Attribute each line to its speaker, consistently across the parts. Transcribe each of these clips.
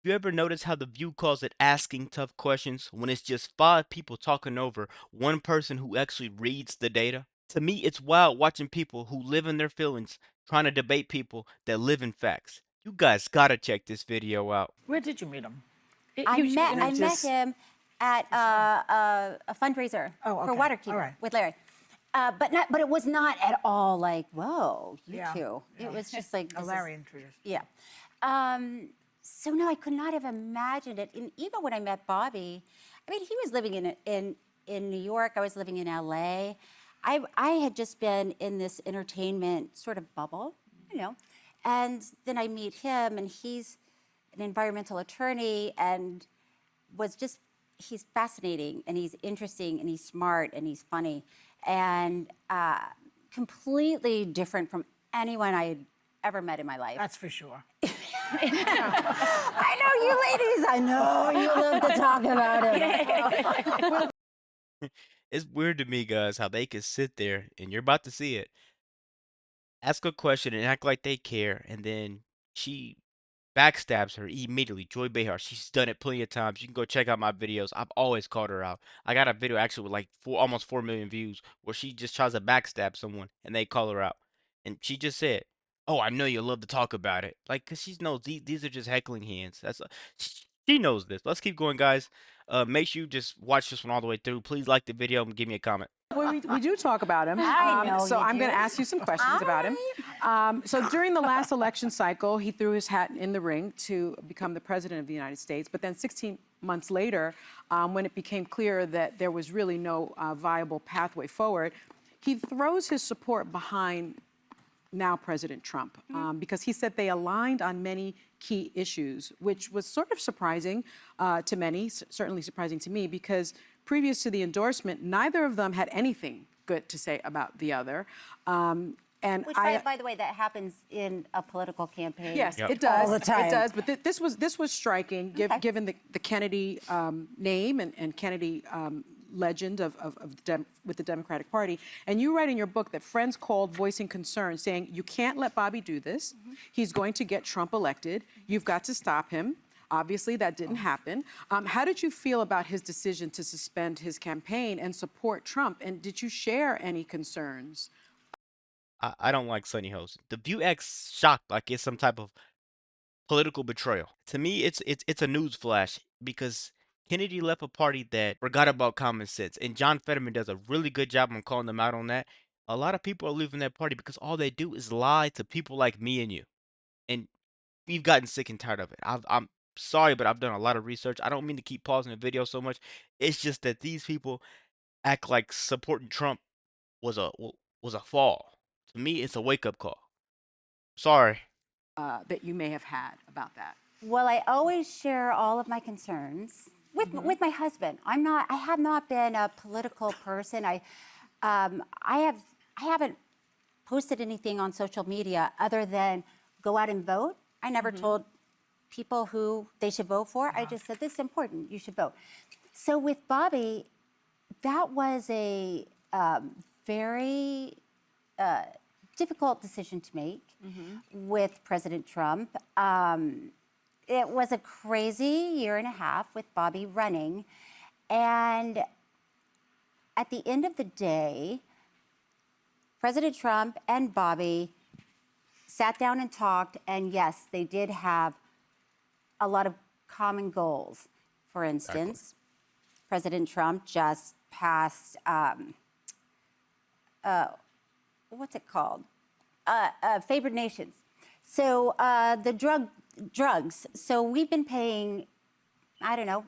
Speaker 1: You ever notice how the View calls it asking tough questions when it's just five people talking over one person who actually reads the data? To me, it's wild watching people who live in their feelings trying to debate people that live in facts. You guys gotta check this video out.
Speaker 2: Where did you meet him?
Speaker 3: I
Speaker 2: She was
Speaker 3: met
Speaker 2: in
Speaker 3: I
Speaker 2: a
Speaker 3: met him at a fundraiser
Speaker 2: Oh,
Speaker 3: for
Speaker 2: okay.
Speaker 3: Waterkeeper
Speaker 2: All right.
Speaker 3: with Larry. But it was not at all like, whoa, you
Speaker 2: Yeah,
Speaker 3: two.
Speaker 2: yeah.
Speaker 3: It was just like, this
Speaker 2: Larry
Speaker 3: is,
Speaker 2: introduced.
Speaker 3: yeah. So no, I could not have imagined it. And even when I met Bobby, I mean, he was living in New York. I was living in LA. I had just been in this entertainment sort of bubble, you know. And then I meet him, and he's an environmental attorney, and was just, he's fascinating, and he's interesting, and he's smart, and he's funny, and completely different from anyone I had ever met in my life.
Speaker 2: That's for sure.
Speaker 3: I know you ladies, I know you love to talk about it.
Speaker 1: It's weird to me, guys, how they can sit there and you're about to see it, ask a question and act like they care, and then she backstabs her immediately. Joy Behar, she's done it plenty of times. You can go check out my videos. I've always called her out. I got a video actually with like almost 4 million views where she just tries to backstab someone and they call her out. And she just said, "Oh, I know you love to talk about it." Like, cause she knows these are just heckling hands. She knows this. Let's keep going, guys. Make sure you just watch this one all the way through. Please like the video and give me a comment.
Speaker 4: Well, we do talk about him.
Speaker 3: I know
Speaker 4: so
Speaker 3: you
Speaker 4: I'm going
Speaker 3: do.
Speaker 4: to ask you some questions about him. So during the last election cycle, he threw his hat in the ring to become the president of the United States. But then 16 months later, when it became clear that there was really no viable pathway forward, he throws his support behind now President Trump, because he said they aligned on many key issues, which was sort of surprising to many, certainly surprising to me, because previous to the endorsement, neither of them had anything good to say about the other.
Speaker 3: Which, by the way, that happens in a political campaign.
Speaker 4: Yes,
Speaker 1: Yep.
Speaker 4: it does.
Speaker 3: All the time.
Speaker 4: It does. But this was striking,
Speaker 3: Okay.
Speaker 4: given the Kennedy name and Kennedy legend with the Democratic Party. And you write in your book that friends called voicing concern, saying you can't let Bobby do this. He's going to get Trump elected. You've got to stop him. Obviously, that didn't happen. How did you feel about his decision to suspend his campaign and support Trump? And did you share any concerns?
Speaker 1: I don't like Sunny Host. The View acts shocked like it's some type of political betrayal. To me, it's a news flash because Kennedy left a party that forgot about common sense, and John Fetterman does a really good job on calling them out on that. A lot of people are leaving that party because all they do is lie to people like me and you, and we've gotten sick and tired of it. I'm sorry, but I've done a lot of research. I don't mean to keep pausing the video so much. It's just that these people act like supporting Trump was a fall. To me, it's a wake up call. Sorry.
Speaker 4: That you may have had about that?
Speaker 3: Well, I always share all of my concerns with my husband. I have not been a political person. I haven't posted anything on social media other than go out and vote. I never told people who they should vote for. I just said, this is important, you should vote. So with Bobby, that was a very difficult decision to make with President Trump. It was a crazy year and a half with Bobby running. And at the end of the day, President Trump and Bobby sat down and talked, and yes, they did have a lot of common goals. For instance, President Trump just passed, what's it called? Favored nations. So the drugs. So we've been paying, I don't know,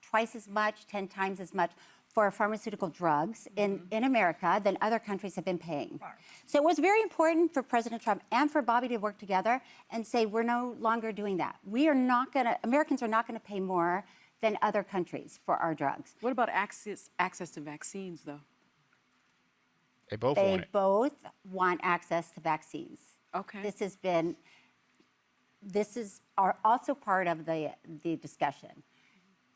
Speaker 3: twice as much, 10 times as much for pharmaceutical drugs in America than other countries have been paying. So it was very important for President Trump and for Bobby to work together and say, we're no longer doing that. Americans are not gonna pay more than other countries for our drugs.
Speaker 4: What about access to vaccines, though?
Speaker 1: They both
Speaker 3: They
Speaker 1: want it.
Speaker 3: both want access to vaccines.
Speaker 4: Okay.
Speaker 3: This is also part of the discussion.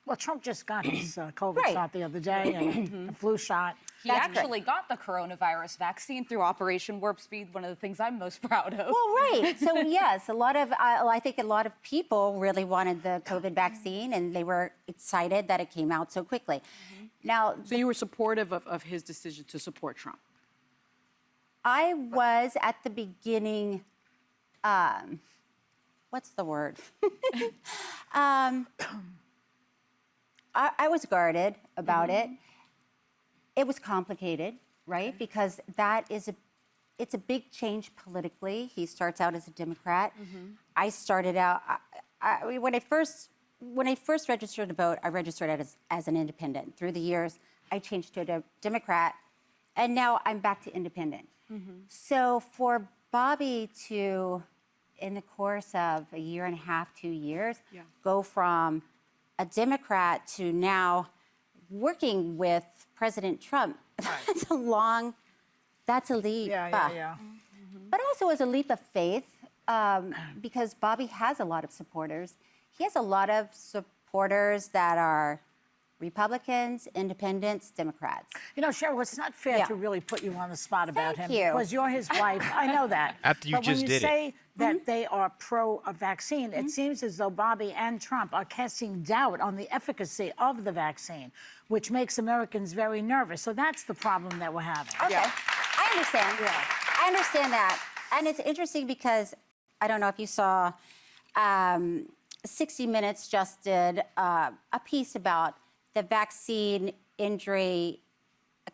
Speaker 2: Well, Trump just got his COVID
Speaker 3: Right.
Speaker 2: shot the other day and the flu shot.
Speaker 5: He
Speaker 3: That's
Speaker 5: actually got the coronavirus vaccine through Operation Warp Speed, one of the things I'm most proud of.
Speaker 3: Well, right. So yes, a lot of I think a lot of people really wanted the COVID vaccine, and they were excited that it came out so quickly. Now,
Speaker 4: So you were supportive of his decision to support Trump?
Speaker 3: I was at the beginning. What's the word? I was guarded about it. It was complicated, right? Because it's a big change politically. He starts out as a Democrat. I started out when I first registered to vote. I registered as an independent. Through the years, I changed to a Democrat, and now I'm back to independent. So for Bobby to, in the course of a year and a half, 2 years, go from a Democrat to now working with President Trump, that's a leap.
Speaker 2: Yeah.
Speaker 3: But also as a leap of faith, because Bobby has a lot of supporters. He has a lot of supporters that are Republicans, independents, Democrats.
Speaker 2: You know, Cheryl, it's not fair
Speaker 3: Yeah.
Speaker 2: to really put you on the spot about
Speaker 3: Thank
Speaker 2: him
Speaker 3: you.
Speaker 2: because you're his wife. I know that.
Speaker 1: After you
Speaker 2: but
Speaker 1: just
Speaker 2: when you
Speaker 1: did it.
Speaker 2: say that they are pro-vaccine, it seems as though Bobby and Trump are casting doubt on the efficacy of the vaccine, which makes Americans very nervous. So that's the problem that we're having.
Speaker 3: Okay, I understand.
Speaker 2: Yeah.
Speaker 3: I understand that. And it's interesting because I don't know if you saw 60 Minutes just did a piece about the vaccine injury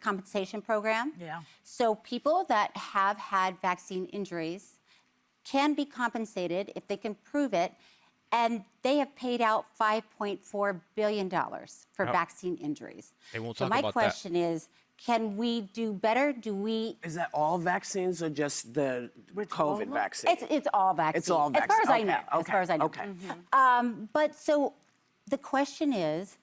Speaker 3: compensation program.
Speaker 2: Yeah.
Speaker 3: So people that have had vaccine injuries can be compensated if they can prove it. And they have paid out $5.4 billion for vaccine injuries.
Speaker 1: They won't
Speaker 3: so
Speaker 1: talk
Speaker 3: my
Speaker 1: about that.
Speaker 3: question is, can we do better? Do we?
Speaker 6: Is that all vaccines or just the COVID vaccine?
Speaker 3: It's all vaccine.
Speaker 6: It's all
Speaker 3: As far as I
Speaker 6: vaccine.
Speaker 3: know.
Speaker 6: Okay,
Speaker 3: As far as I know.
Speaker 6: okay.
Speaker 3: But so the question is,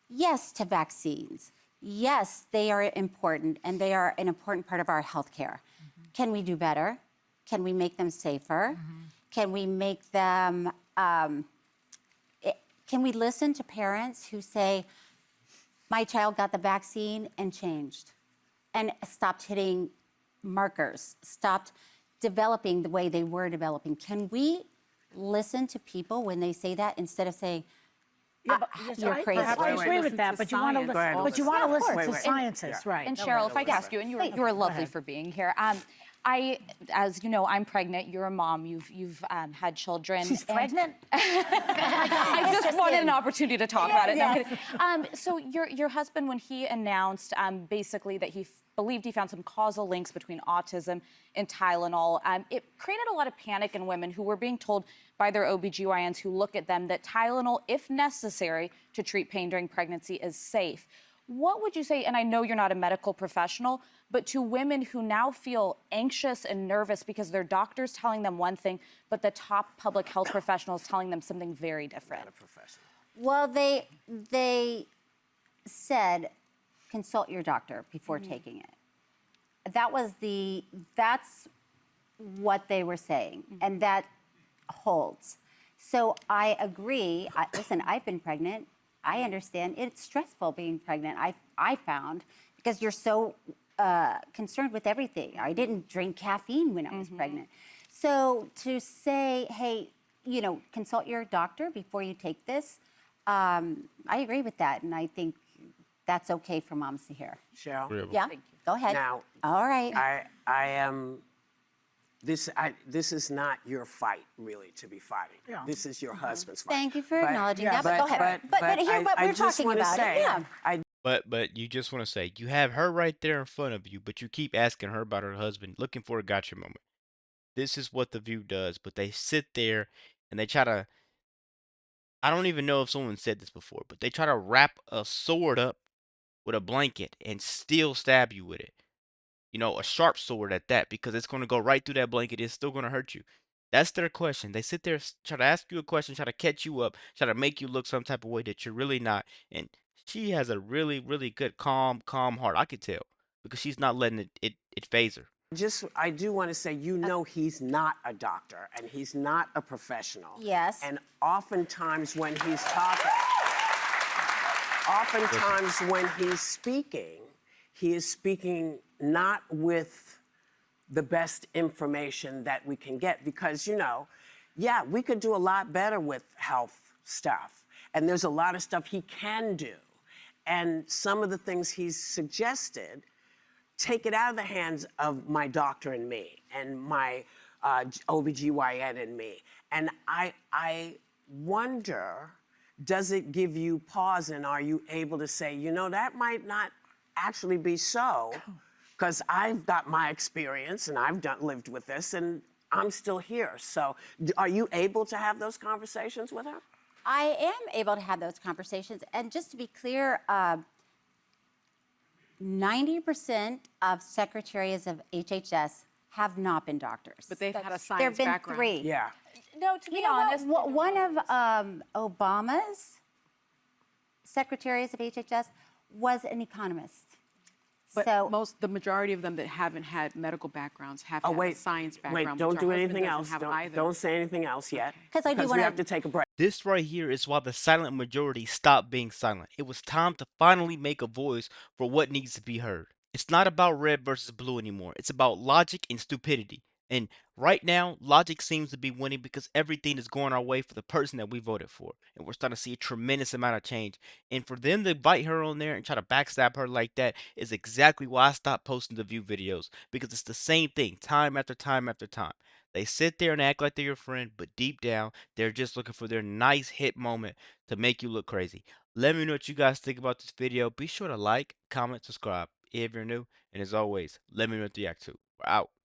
Speaker 3: yes to vaccines. Yes, they are important, and they are an important part of our health care. Can we do better? Can we make them safer? Can we make them, can we listen to parents who say, my child got the vaccine and changed, and stopped hitting markers, stopped developing the way they were developing? Can we listen to people when they say that instead of saying, you're crazy?
Speaker 2: Perhaps I agree with that, but you want to
Speaker 4: science.
Speaker 2: listen.
Speaker 6: Go
Speaker 2: But you
Speaker 6: ahead.
Speaker 2: want to
Speaker 3: Yeah, of
Speaker 2: listen to
Speaker 3: course.
Speaker 2: scientists, right?
Speaker 5: And Cheryl, if I could ask you, and you were lovely for being here. As you know, I'm pregnant. You're a mom. You've had children.
Speaker 2: She's
Speaker 5: and
Speaker 2: pregnant?
Speaker 5: I just wanted an opportunity to talk about it. No, I'm
Speaker 2: Yeah.
Speaker 5: kidding. So your husband, when he announced basically that he believed he found some causal links between autism and Tylenol, it created a lot of panic in women who were being told by their OBGYNs who look at them that Tylenol, if necessary to treat pain during pregnancy, is safe. What would you say, and I know you're not a medical professional, but to women who now feel anxious and nervous because their doctor's telling them one thing, but the top public health professional is telling them something very different?
Speaker 3: Well, they said, consult your doctor before taking it. That's what they were saying, and that holds. So I agree. Listen, I've been pregnant. I understand. It's stressful being pregnant, I found, because you're so concerned with everything. I didn't drink caffeine when I was pregnant. So to say, hey, consult your doctor before you take this, I agree with that, and I think that's okay for moms to hear.
Speaker 6: Cheryl?
Speaker 3: Yeah, go ahead.
Speaker 6: Now,
Speaker 3: all right.
Speaker 6: I am. This is not your fight, really, to be fighting.
Speaker 2: Yeah.
Speaker 6: This is your husband's fight.
Speaker 3: Thank you for
Speaker 6: But-
Speaker 3: acknowledging that, but go ahead. But hear what
Speaker 6: I
Speaker 3: we're
Speaker 6: just
Speaker 3: talking
Speaker 6: wanna
Speaker 3: about.
Speaker 6: say,
Speaker 3: Yeah.
Speaker 1: But you just want to say you have her right there in front of you, but you keep asking her about her husband, looking for a gotcha moment. This is what The View does, but they sit there and they try to. I don't even know if someone said this before, but they try to wrap a sword up with a blanket and still stab you with it. A sharp sword at that, because it's going to go right through that blanket. It's still going to hurt you. That's their question. They sit there, try to ask you a question, try to catch you up, try to make you look some type of way that you're really not. And she has a really, really good, calm heart. I could tell, because she's not letting it phase her.
Speaker 6: I do want to say, he's not a doctor and he's not a professional.
Speaker 3: Yes.
Speaker 6: And oftentimes when he's talking,
Speaker 1: Listen,
Speaker 6: oftentimes when he is speaking not with the best information that we can get because, yeah, we could do a lot better with health stuff. And there's a lot of stuff he can do. And some of the things he's suggested take it out of the hands of my doctor and me and my OBGYN and me. And I wonder, does it give you pause and are you able to say, that might not actually be so because I've got my experience and I've lived with this and I'm still here. So are you able to have those conversations with her?
Speaker 3: I am able to have those conversations. And just to be clear, 90% of secretaries of HHS have not been doctors.
Speaker 4: But they've had a
Speaker 3: There
Speaker 4: science
Speaker 3: have been
Speaker 4: background.
Speaker 3: 3.
Speaker 6: Yeah.
Speaker 5: No, to be
Speaker 3: You know what?
Speaker 5: honest,
Speaker 3: One of Obama's secretaries of HHS was an economist.
Speaker 4: But
Speaker 3: So
Speaker 4: the majority of them that haven't had medical backgrounds have had a science background.
Speaker 6: Wait, don't
Speaker 4: which
Speaker 6: do
Speaker 4: our husband
Speaker 6: anything
Speaker 4: doesn't
Speaker 6: else.
Speaker 4: have
Speaker 6: Don't,
Speaker 4: either.
Speaker 6: don't say anything else yet.
Speaker 3: 'Cause I do
Speaker 6: we
Speaker 3: wanna-
Speaker 6: have to take a break.
Speaker 1: this right here is why the silent majority stopped being silent. It was time to finally make a voice for what needs to be heard. It's not about red versus blue anymore. It's about logic and stupidity. And right now, logic seems to be winning because everything is going our way for the person that we voted for. And we're starting to see a tremendous amount of change. And for them to invite her on there and try to backstab her like that is exactly why I stopped posting the View videos. Because it's the same thing, time after time after time. They sit there and act like they're your friend, but deep down, they're just looking for their nice hit moment to make you look crazy. Let me know what you guys think about this video. Be sure to like, comment, subscribe if you're new. And as always, let me know what you react to. We're out.